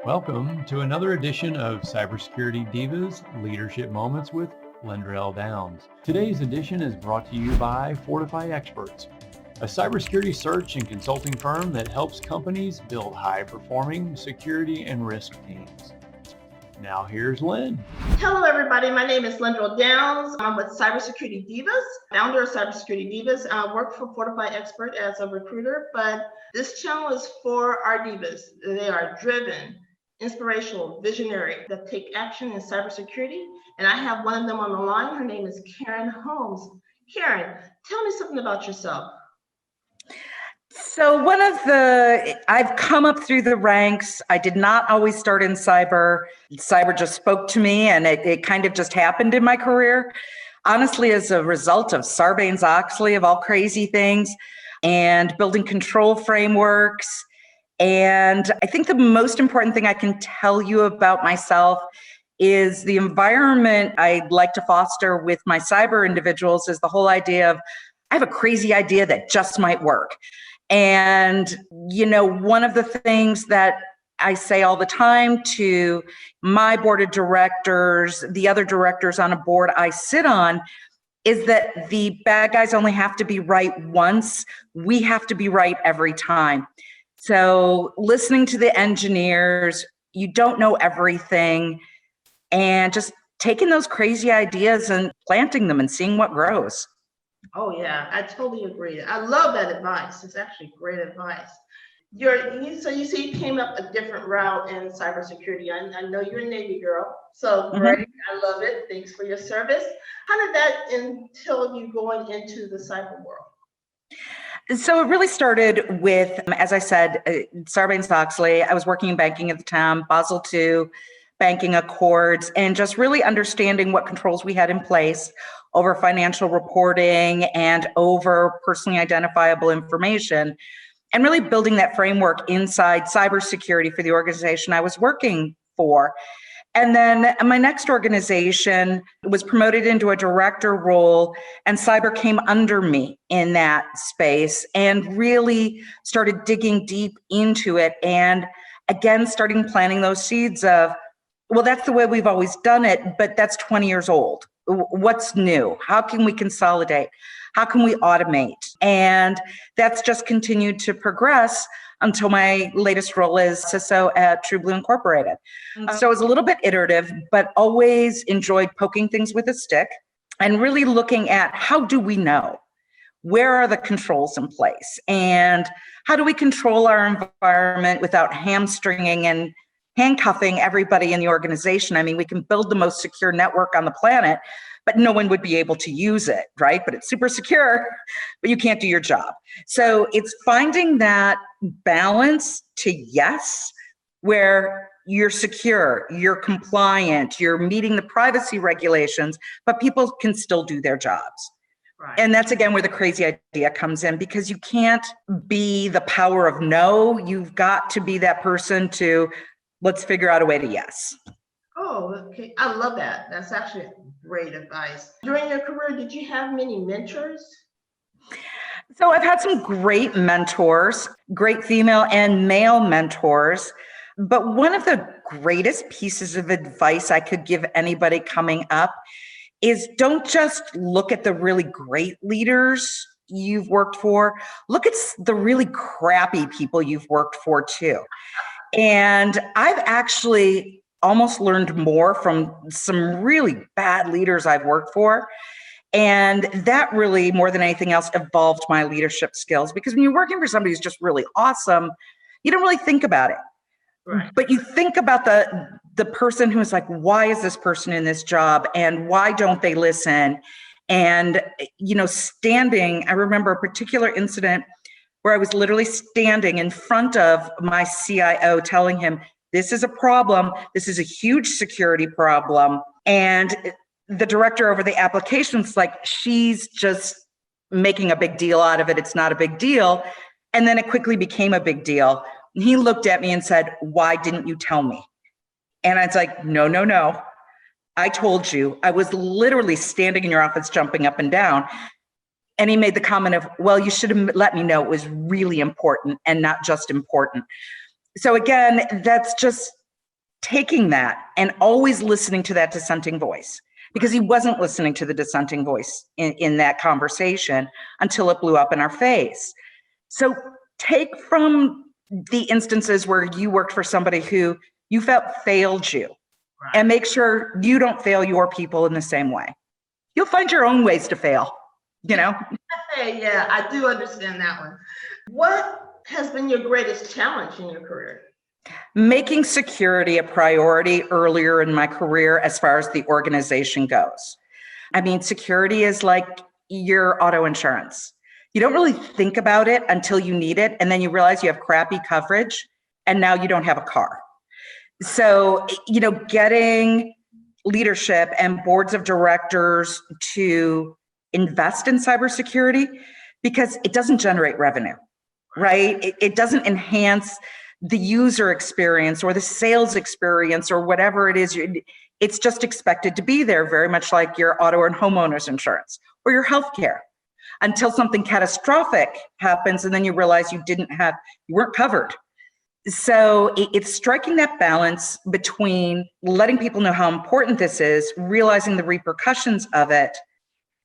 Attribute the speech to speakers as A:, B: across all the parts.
A: Welcome to another edition of Cybersecurity Divas Leadership Moments with Lendrell Downs. Today's edition is brought to you by Fortify Experts, a cybersecurity search and consulting firm that helps companies build high-performing security and risk teams. Now here's Lynn.
B: Hello, everybody. My name is Lendrell Downs. I'm with Cybersecurity Divas, founder of Cybersecurity Divas. I work for Fortify Expert as a recruiter, but this channel is for our divas. They are driven, inspirational, visionary, that take action in cybersecurity. And I have one of them on the line. Her name is Karen Holmes. Karen, tell me something about yourself.
C: So I've come up through the ranks. I did not always start in cyber. Cyber just spoke to me, and it kind of just happened in my career. Honestly, as a result of Sarbanes-Oxley, of all crazy things, and building control frameworks. And I think the most important thing I can tell you about myself is the environment I'd like to foster with my cyber individuals is the whole idea of, I have a crazy idea that just might work. And, one of the things that I say all the time to my board of directors, the other directors on a board I sit on, is that the bad guys only have to be right once. We have to be right every time. So listening to the engineers, you don't know everything, and just taking those crazy ideas and planting them and seeing what grows.
B: Oh, yeah, I totally agree. I love that advice. It's actually great advice. So you say you came up a different route in cybersecurity. I know you're a Navy girl, so great. I love it. Thanks for your service. How did that entail you going into the cyber world?
C: So it really started with, as I said, Sarbanes-Oxley. I was working in banking at the time, Basel II, banking accords, and just really understanding what controls we had in place over financial reporting and over personally identifiable information, and really building that framework inside cybersecurity for the organization I was working for. And then my next organization was promoted into a director role, and cyber came under me in that space and really started digging deep into it. And again, starting planting those seeds of, well, that's the way we've always done it, but that's 20 years old. What's new? How can we consolidate? How can we automate? And that's just continued to progress until my latest role is CISO at TrueBlue Incorporated. So it was a little bit iterative, but always enjoyed poking things with a stick and really looking at, how do we know? Where are the controls in place? And how do we control our environment without hamstringing and handcuffing everybody in the organization? I mean, we can build the most secure network on the planet, but no one would be able to use it, right? But it's super secure, but you can't do your job. So it's finding that balance to yes, where you're secure, you're compliant, you're meeting the privacy regulations, but people can still do their jobs.
B: Right.
C: And that's, again, where the crazy idea comes in, because you can't be the power of no. You've got to be that person to, let's figure out a way to yes.
B: Oh, okay. I love that. That's actually great advice. During your career, did you have many mentors?
C: So I've had some great mentors, great female and male mentors. But one of the greatest pieces of advice I could give anybody coming up is, don't just look at the really great leaders you've worked for. Look at the really crappy people you've worked for too. And I've actually almost learned more from some really bad leaders I've worked for. And that really, more than anything else, evolved my leadership skills. Because when you're working for somebody who's just really awesome, you don't really think about it.
B: Right.
C: But you think about the person who's like, why is this person in this job? And why don't they listen? And, I remember a particular incident where I was literally standing in front of my CIO telling him, this is a problem. This is a huge security problem. And the director over the application's like, she's just making a big deal out of it. It's not a big deal. And then it quickly became a big deal. And he looked at me and said, why didn't you tell me? And I was like, no. I told you. I was literally standing in your office, jumping up and down. And he made the comment of, well, you should have let me know it was really important and not just important. So again, that's just taking that and always listening to that dissenting voice, because he wasn't listening to the dissenting voice in that conversation until it blew up in our face. So take from the instances where you worked for somebody who you felt failed you, and make sure you don't fail your people in the same way. You'll find your own ways to fail, you know?
B: Hey, yeah, I do understand that one. What has been your greatest challenge in your career?
C: Making security a priority earlier in my career as far as the organization goes. I mean, security is like your auto insurance. You don't really think about it until you need it, and then you realize you have crappy coverage, and now you don't have a car. So, you know, getting leadership and boards of directors to invest in cybersecurity, because it doesn't generate revenue, right? It doesn't enhance the user experience or the sales experience or whatever it is. It's just expected to be there, very much like your auto and homeowners insurance or your healthcare, until something catastrophic happens and then you realize you weren't covered. So it's striking that balance between letting people know how important this is, realizing the repercussions of it,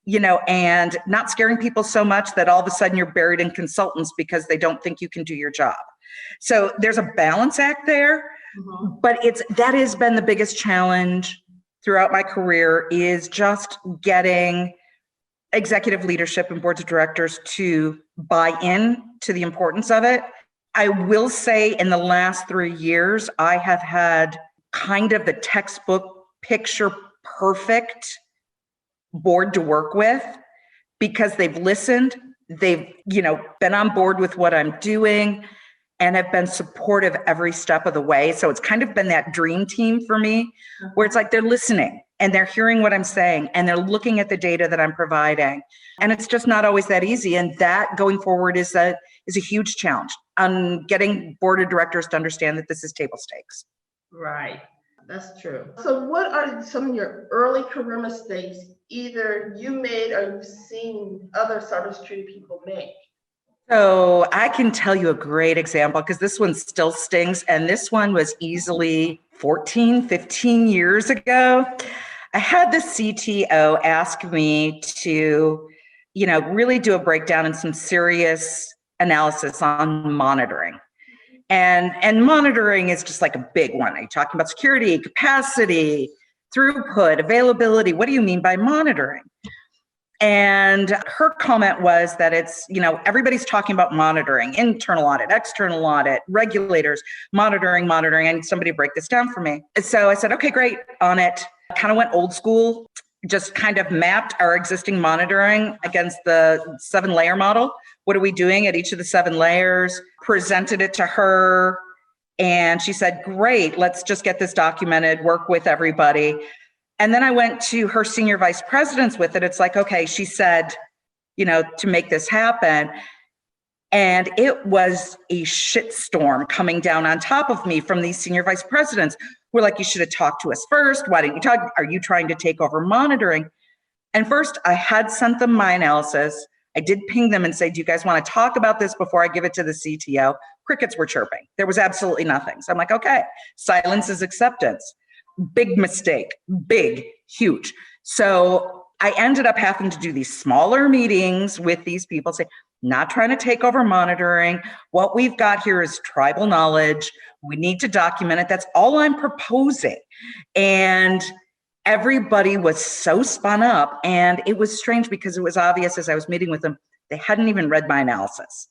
C: you know, and not scaring people so much that all of a sudden you're buried in consultants because they don't think you can do your job. So there's a balance act there, but that has been the biggest challenge throughout my career, is just getting executive leadership and boards of directors to buy in to the importance of it. I will say in the last 3 years, I have had kind of the textbook picture perfect board to work with, because they've listened, they've, you know, been on board with what I'm doing and have been supportive every step of the way. So it's kind of been that dream team for me, where it's like they're listening and they're hearing what I'm saying and they're looking at the data that I'm providing. And it's just not always that easy. And that going forward is a huge challenge on getting board of directors to understand that this is table stakes.
B: Right, that's true. So what are some of your early career mistakes either you made or you've seen other cybersecurity people make?
C: So I can tell you a great example, because this one still stings. And this one was easily 14, 15 years ago. I had the CTO ask me to, you know, really do a breakdown and some serious analysis on monitoring. And monitoring is just like a big one. Are you talking about security, capacity, throughput, availability? What do you mean by monitoring? And her comment was that it's, you know, everybody's talking about monitoring, internal audit, external audit, regulators, monitoring. I need somebody to break this down for me. So I said, okay, great, on it. Kind of went old school, just kind of mapped our existing monitoring against the 7-layer model. What are we doing at each of the 7 layers? Presented it to her. And she said, great, let's just get this documented, work with everybody. And then I went to her senior vice presidents with it. It's like, okay, she said, you know, to make this happen. And it was a shitstorm coming down on top of me from these senior vice presidents who were like, you should have talked to us first. Why didn't you talk? Are you trying to take over monitoring? And first, I had sent them my analysis. I did ping them and say, do you guys want to talk about this before I give it to the CTO? Crickets were chirping. There was absolutely nothing. So I'm like, okay, silence is acceptance. Big mistake, big, huge. So I ended up having to do these smaller meetings with these people, say, not trying to take over monitoring. What we've got here is tribal knowledge. We need to document it. That's all I'm proposing. And everybody was so spun up. And it was strange because it was obvious as I was meeting with them, they hadn't even read my analysis.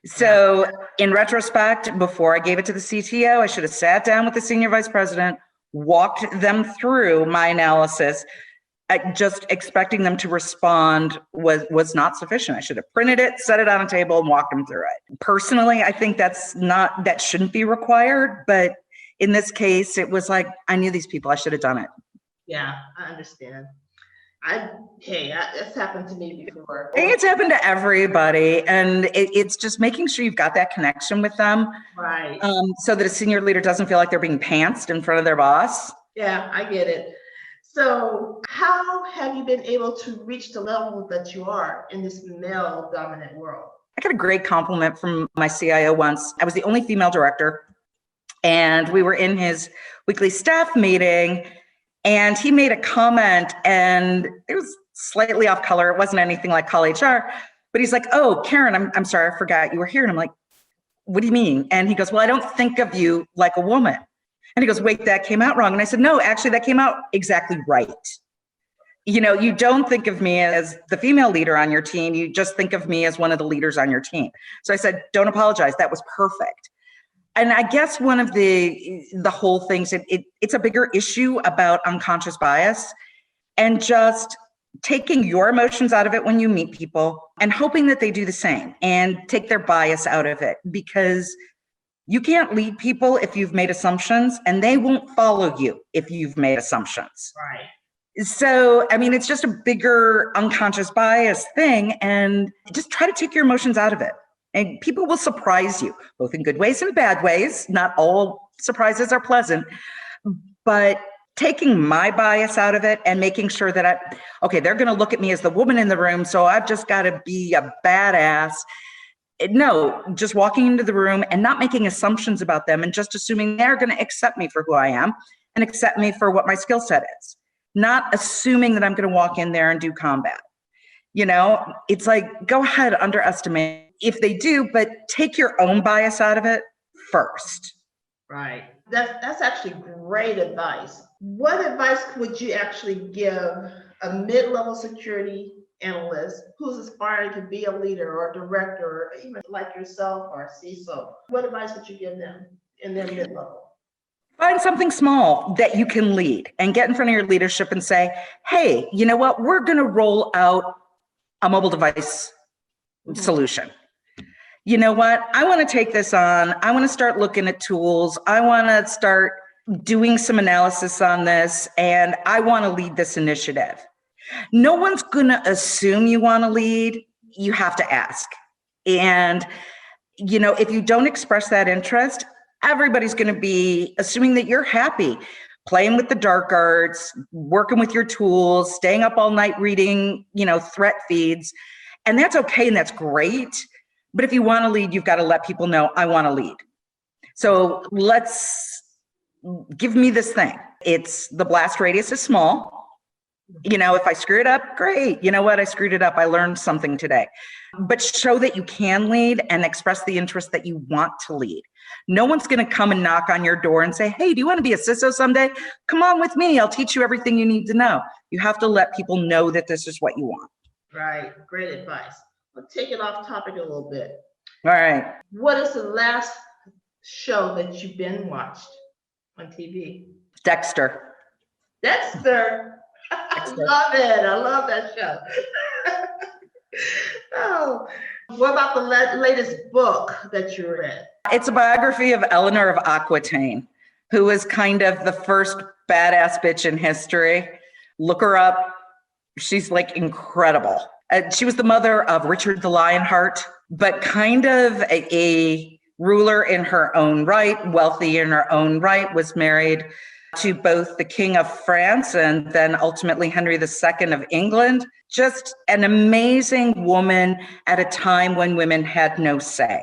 C: So in retrospect, before I gave it to the CTO, I should have sat down with the senior vice president, walked them through my analysis. Just expecting them to respond was not sufficient. I should have printed it, set it on a table, and walked them through it. Personally, I think that shouldn't be required. But in this case, it was like, I knew these people, I should have done it.
B: Yeah, I understand. It's happened to me before.
C: I think it's happened to everybody. And it's just making sure you've got that connection with them.
B: Right.
C: So that a senior leader doesn't feel like they're being pantsed in front of their boss.
B: Yeah, I get it. So how have you been able to reach the level that you are in this male-dominant world?
C: I got a great compliment from my CIO once. I was the only female director. And we were in his weekly staff meeting, and he made a comment, and it was slightly off color. It wasn't anything like call HR, but he's like, "Oh, Karen, I'm sorry, I forgot you were here." And I'm like, "What do you mean?" And he goes, "Well, I don't think of you like a woman." And he goes, "Wait, that came out wrong." And I said, "No, actually, that came out exactly right. You know, you don't think of me as the female leader on your team. You just think of me as one of the leaders on your team." So I said, "Don't apologize. That was perfect." And I guess one of the whole things, it's a bigger issue about unconscious bias and just taking your emotions out of it when you meet people and hoping that they do the same and take their bias out of it, because you can't lead people if you've made assumptions, and they won't follow you if you've made assumptions.
B: Right.
C: So, I mean, it's just a bigger unconscious bias thing, and just try to take your emotions out of it. And people will surprise you, both in good ways and bad ways. Not all surprises are pleasant, but taking my bias out of it and making sure that okay, they're going to look at me as the woman in the room, so I've just got to be a badass. No, just walking into the room and not making assumptions about them and just assuming they're going to accept me for who I am and accept me for what my skill set is. Not assuming that I'm going to walk in there and do combat. You know, it's like, go ahead, underestimate if they do, but take your own bias out of it first.
B: Right. That's actually great advice. What advice would you actually give a mid-level security analyst who's aspiring to be a leader or a director, or even like yourself or a CISO? What advice would you give them in their mid-level?
C: Find something small that you can lead and get in front of your leadership and say, "Hey, you know what? We're going to roll out a mobile device solution. You know what? I want to take this on. I want to start looking at tools. I want to start doing some analysis on this, and I want to lead this initiative." No one's going to assume you want to lead. You have to ask. And, you know, if you don't express that interest, everybody's going to be assuming that you're happy playing with the dark arts, working with your tools, staying up all night reading, you know, threat feeds. And that's okay, and that's great. But if you want to lead, you've got to let people know, I want to lead. So give me this thing. The blast radius is small. You know, if I screw it up, great. You know what? I screwed it up. I learned something today. But show that you can lead and express the interest that you want to lead. No one's going to come and knock on your door and say, "Hey, do you want to be a CISO someday? Come on with me. I'll teach you everything you need to know." You have to let people know that this is what you want.
B: Right. Great advice. We'll take it off topic a little bit.
C: All right.
B: What is the last show that you've been watched on TV?
C: Dexter.
B: Dexter. I love it. I love that show. Oh, what about the latest book that you read?
C: It's a biography of Eleanor of Aquitaine, who was kind of the first badass bitch in history. Look her up. She's like incredible. She was the mother of Richard the Lionheart, but kind of a ruler in her own right, wealthy in her own right, was married to both the King of France and then ultimately Henry II of England. Just an amazing woman at a time when women had no say.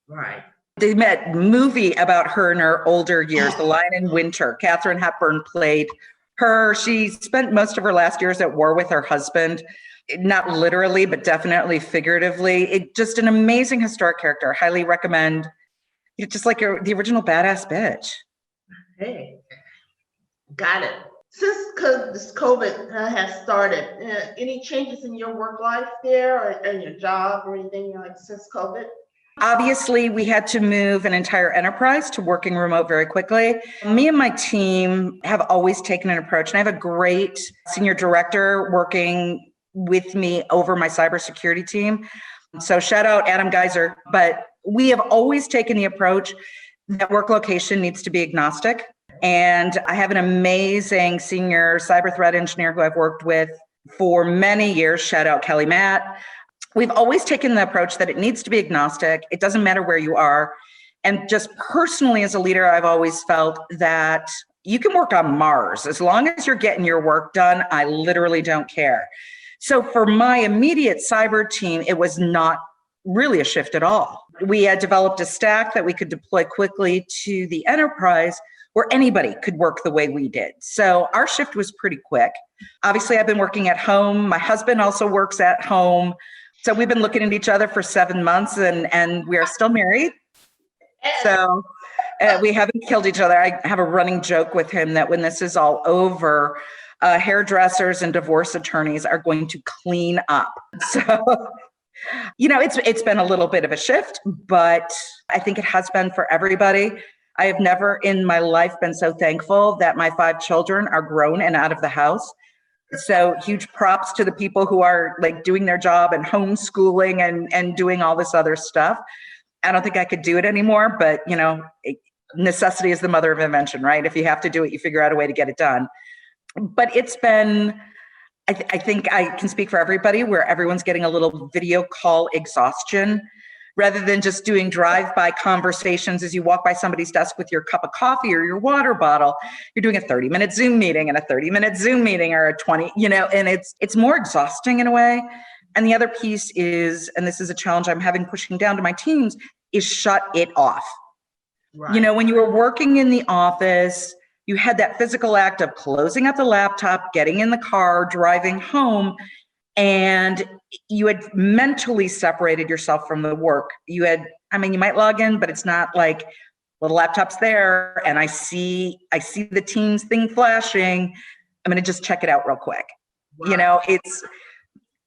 B: Right.
C: They made a movie about her in her older years, The Lion in Winter. Katharine Hepburn played her. She spent most of her last years at war with her husband, not literally, but definitely figuratively. Just an amazing historic character. Highly recommend. It's just like the original badass bitch.
B: Hey, got it. Since this COVID has started, any changes in your work life there or in your job or anything like since COVID?
C: Obviously, we had to move an entire enterprise to working remote very quickly. Me and my team have always taken an approach, and I have a great senior director working with me over my cybersecurity team. So shout out Adam Geiser. But we have always taken the approach that work location needs to be agnostic. And I have an amazing senior cyber threat engineer who I've worked with for many years. Shout out Kelly Matt. We've always taken the approach that it needs to be agnostic. It doesn't matter where you are. And just personally as a leader, I've always felt that you can work on Mars. As long as you're getting your work done, I literally don't care. So for my immediate cyber team, it was not really a shift at all. We had developed a stack that we could deploy quickly to the enterprise where anybody could work the way we did. So our shift was pretty quick. Obviously, I've been working at home. My husband also works at home. So we've been looking at each other for 7 months and we are still married. So we haven't killed each other. I have a running joke with him that when this is all over, hairdressers and divorce attorneys are going to clean up. So, it's been a little bit of a shift, but I think it has been for everybody. I have never in my life been so thankful that my 5 children are grown and out of the house. So huge props to the people who are like doing their job and homeschooling and doing all this other stuff. I don't think I could do it anymore, but necessity is the mother of invention, right? If you have to do it, you figure out a way to get it done. But it's been, I think I can speak for everybody where everyone's getting a little video call exhaustion rather than just doing drive-by conversations as you walk by somebody's desk with your cup of coffee or your water bottle. You're doing a 30-minute Zoom meeting and a 30-minute Zoom meeting or a 20, and it's more exhausting in a way. And the other piece is, and this is a challenge I'm having pushing down to my teams, is shut it off. Right. When you were working in the office, you had that physical act of closing out the laptop, getting in the car, driving home, and you had mentally separated yourself from the work. You might log in, but it's not like, well, the laptop's there and I see the Teams thing flashing. I'm going to just check it out real quick. Wow. It's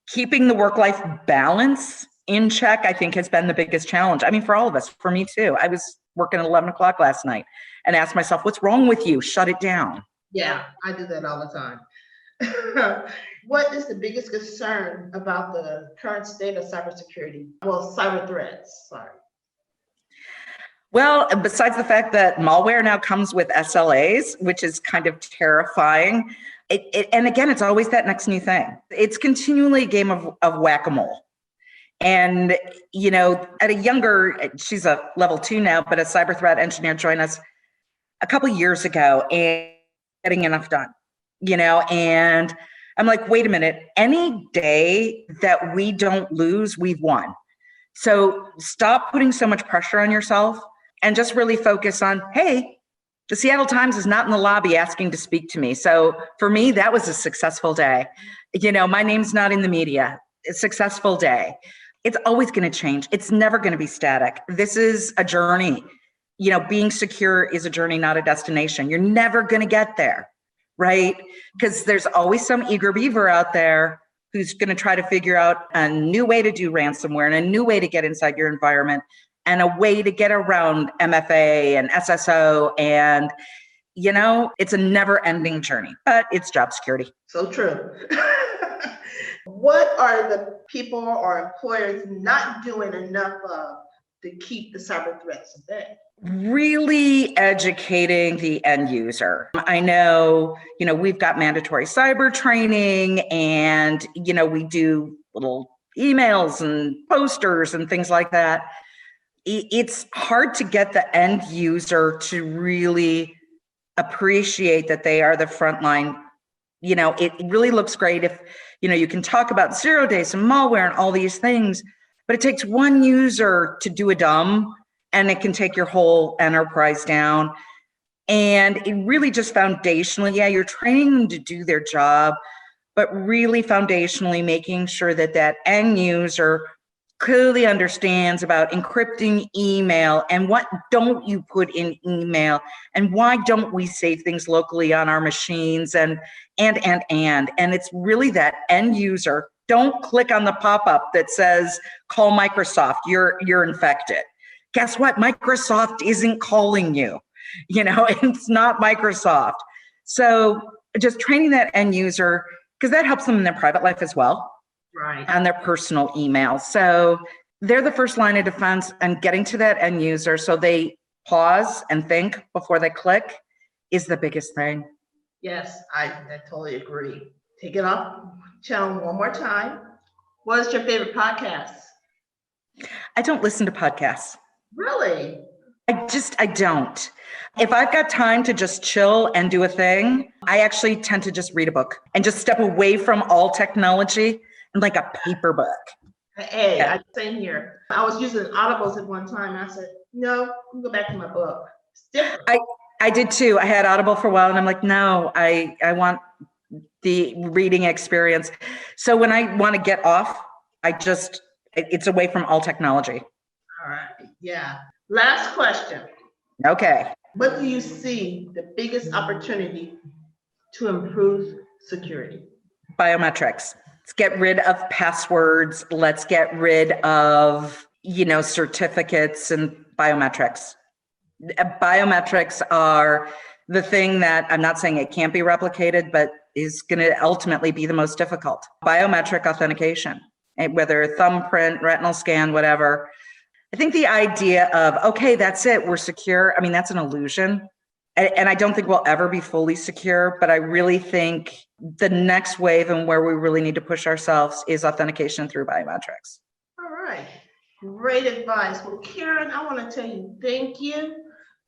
C: keeping the work-life balance in check, I think, has been the biggest challenge. For all of us, for me too. I was working at 11 o'clock last night and asked myself, what's wrong with you? Shut it down.
B: Yeah, I do that all the time. What is the biggest concern about the current state of cybersecurity? Well, cyber threats, sorry.
C: Well, besides the fact that malware now comes with SLAs, which is kind of terrifying, and again, it's always that next new thing. It's continually a game of whack-a-mole. And, at a younger, she's a level 2 now, but a cyber threat engineer joined us a couple years ago and getting enough done, and I'm like, wait a minute, any day that we don't lose, we've won. So stop putting so much pressure on yourself and just really focus on, hey, the Seattle Times is not in the lobby asking to speak to me. So for me, that was a successful day. My name's not in the media. A successful day. It's always going to change. It's never going to be static. This is a journey. Being secure is a journey, not a destination. You're never going to get there, right? Because there's always some eager beaver out there who's going to try to figure out a new way to do ransomware and a new way to get inside your environment and a way to get around MFA and SSO. And, it's a never ending journey, but it's job security.
B: So true. What are the people or employers not doing enough of to keep the cyber threats at bay?
C: Really educating the end user. I know, we've got mandatory cyber training and, we do little emails and posters and things like that. It's hard to get the end user to really appreciate that they are the front line. It really looks great if, you can talk about 0 days and malware and all these things, but it takes one user to do a dumb and it can take your whole enterprise down. And it really just foundationally, you're training them to do their job, but really foundationally making sure that that end user clearly understands about encrypting email and what don't you put in email and why don't we save things locally on our machines and it's really that end user. Don't click on the pop-up that says call Microsoft, you're infected. Guess what? Microsoft isn't calling you. It's not Microsoft. So just training that end user, because that helps them in their private life as well. Right. And their personal emails. So they're the first line of defense, and getting to that end user so they pause and think before they click is the biggest thing.
B: Yes, I totally agree. Take it off channel one more time. What is your favorite podcast?
C: I don't listen to podcasts.
B: Really?
C: I don't. If I've got time to just chill and do a thing, I actually tend to just read a book and just step away from all technology and like a paper book.
B: Hey,
C: Yeah.
B: same here. I was using Audibles at one time. And I said, no, I'm go back to my book. It's different.
C: I did too. I had Audible for a while and I'm like, no, I want the reading experience. So when I want to get off, it's away from all technology.
B: All right. Yeah. Last question.
C: Okay.
B: What do you see the biggest opportunity to improve security?
C: Biometrics. Let's get rid of passwords. Let's get rid of, certificates and biometrics. Biometrics are the thing that I'm not saying it can't be replicated, but is going to ultimately be the most difficult. Biometric authentication, whether thumbprint, retinal scan, whatever. I think the idea of, okay, that's it, we're secure. I mean, that's an illusion. And I don't think we'll ever be fully secure, but I really think the next wave and where we really need to push ourselves is authentication through biometrics.
B: All right. Great advice. Well, Karen, I want to tell you thank you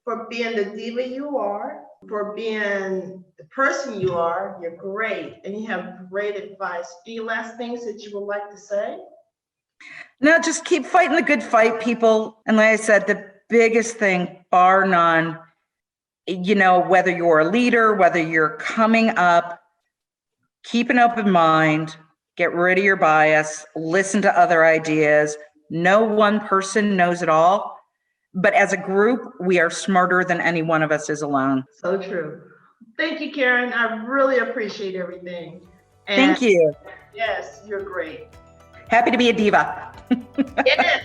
B: for being the diva you are, for being the person you are. You're great, and you have great advice. Any last things that you would like to say?
C: No, just keep fighting the good fight, people. And like I said, the biggest thing, bar none, whether you're a leader, whether you're coming up, keep an open mind, get rid of your bias, listen to other ideas. No one person knows it all, but as a group, we are smarter than any one of us is alone.
B: So true. Thank you, Karen. I really appreciate everything.
C: Thank you.
B: Yes, you're great.
C: Happy to be a diva.
B: Yes.